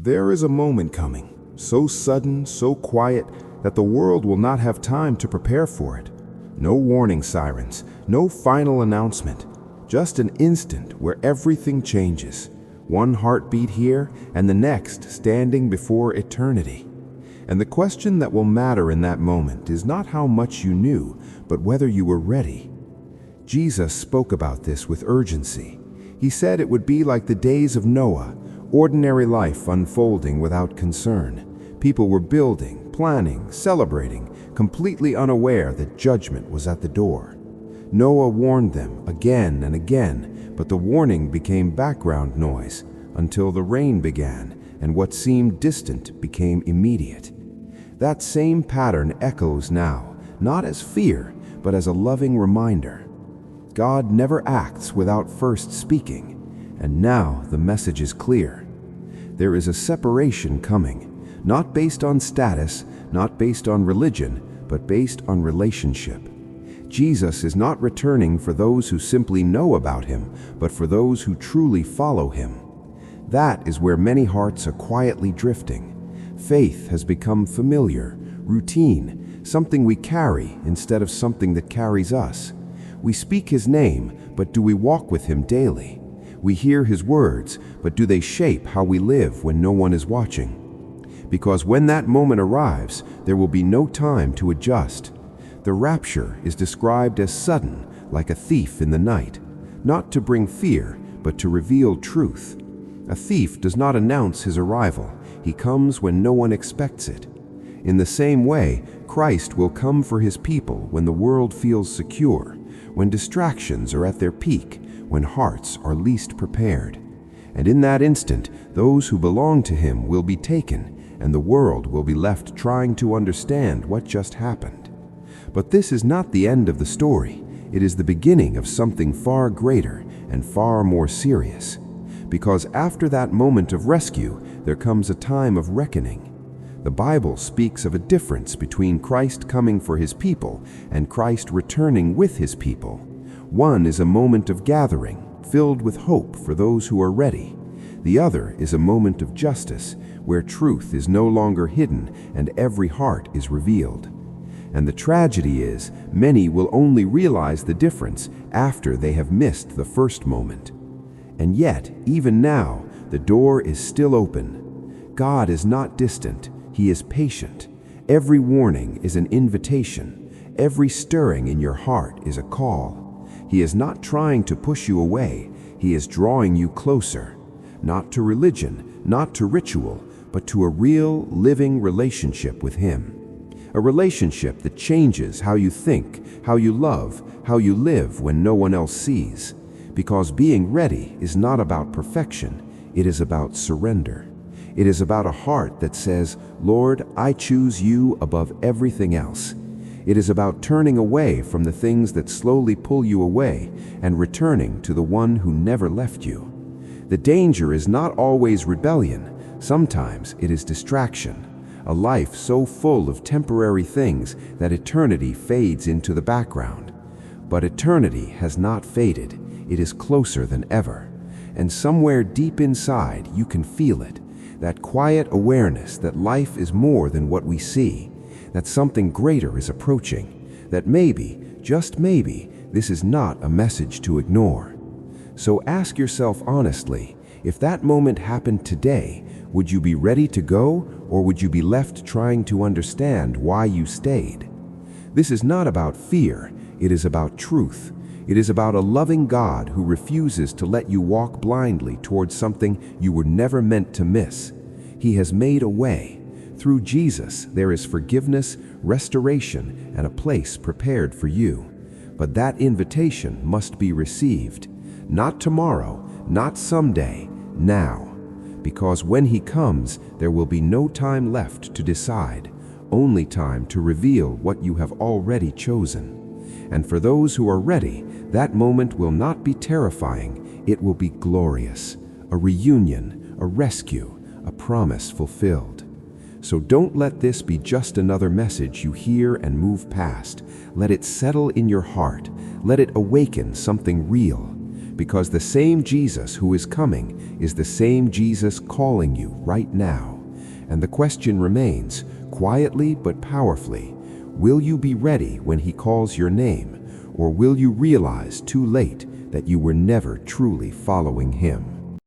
There is a moment coming, so sudden, so quiet, that the world will not have time to prepare for it. No warning sirens, no final announcement, just an instant where everything changes. One heartbeat here and the next standing before eternity. And the question that will matter in that moment is not how much you knew, but whether you were ready. Jesus spoke about this with urgency. He said it would be like the days of Noah, ordinary life unfolding without concern. People were building, planning, celebrating, completely unaware that judgment was at the door. Noah warned them again and again, but the warning became background noise until the rain began and what seemed distant became immediate. That same pattern echoes now, not as fear, but as a loving reminder. God never acts without first speaking, and now the message is clear. There is a separation coming, not based on status, not based on religion, but based on relationship. Jesus is not returning for those who simply know about him, but for those who truly follow him. That is where many hearts are quietly drifting. Faith has become familiar, routine, something we carry instead of something that carries us. We speak his name, but do we walk with him daily? We hear his words, but do they shape how we live when no one is watching? Because when that moment arrives, there will be no time to adjust. The rapture is described as sudden, like a thief in the night, not to bring fear, but to reveal truth. A thief does not announce his arrival. He comes when no one expects it. In the same way, Christ will come for his people when the world feels secure, when distractions are at their peak, when hearts are least prepared. And in that instant, those who belong to him will be taken, and the world will be left trying to understand what just happened. But this is not the end of the story. It is the beginning of something far greater and far more serious. Because after that moment of rescue, there comes a time of reckoning. The Bible speaks of a difference between Christ coming for his people and Christ returning with his people. One is a moment of gathering, filled with hope for those who are ready. The other is a moment of justice, where truth is no longer hidden and every heart is revealed. And the tragedy is, many will only realize the difference after they have missed the first moment. And yet, even now, the door is still open. God is not distant. He is patient. Every warning is an invitation. Every stirring in your heart is a call. He is not trying to push you away. He is drawing you closer. Not to religion, not to ritual, but to a real, living relationship with him. A relationship that changes how you think, how you love, how you live when no one else sees. Because being ready is not about perfection. It is about surrender. It is about a heart that says, Lord, I choose you above everything else. It is about turning away from the things that slowly pull you away and returning to the one who never left you. The danger is not always rebellion. Sometimes it is distraction, a life so full of temporary things that eternity fades into the background. But eternity has not faded. It is closer than ever. And somewhere deep inside, you can feel it. That quiet awareness that life is more than what we see, that something greater is approaching, that maybe, just maybe, this is not a message to ignore. So ask yourself honestly, if that moment happened today, would you be ready to go, or would you be left trying to understand why you stayed? This is not about fear, it is about truth. It is about a loving God who refuses to let you walk blindly towards something you were never meant to miss. He has made a way. Through Jesus, there is forgiveness, restoration, and a place prepared for you. But that invitation must be received. Not tomorrow, not someday, now. Because when he comes, there will be no time left to decide, only time to reveal what you have already chosen. And for those who are ready, that moment will not be terrifying, it will be glorious. A reunion, a rescue, a promise fulfilled. So don't let this be just another message you hear and move past. Let it settle in your heart. Let it awaken something real. because the same Jesus who is coming is the same Jesus calling you right now. And the question remains, quietly but powerfully, will you be ready when he calls your name, or will you realize too late that you were never truly following him?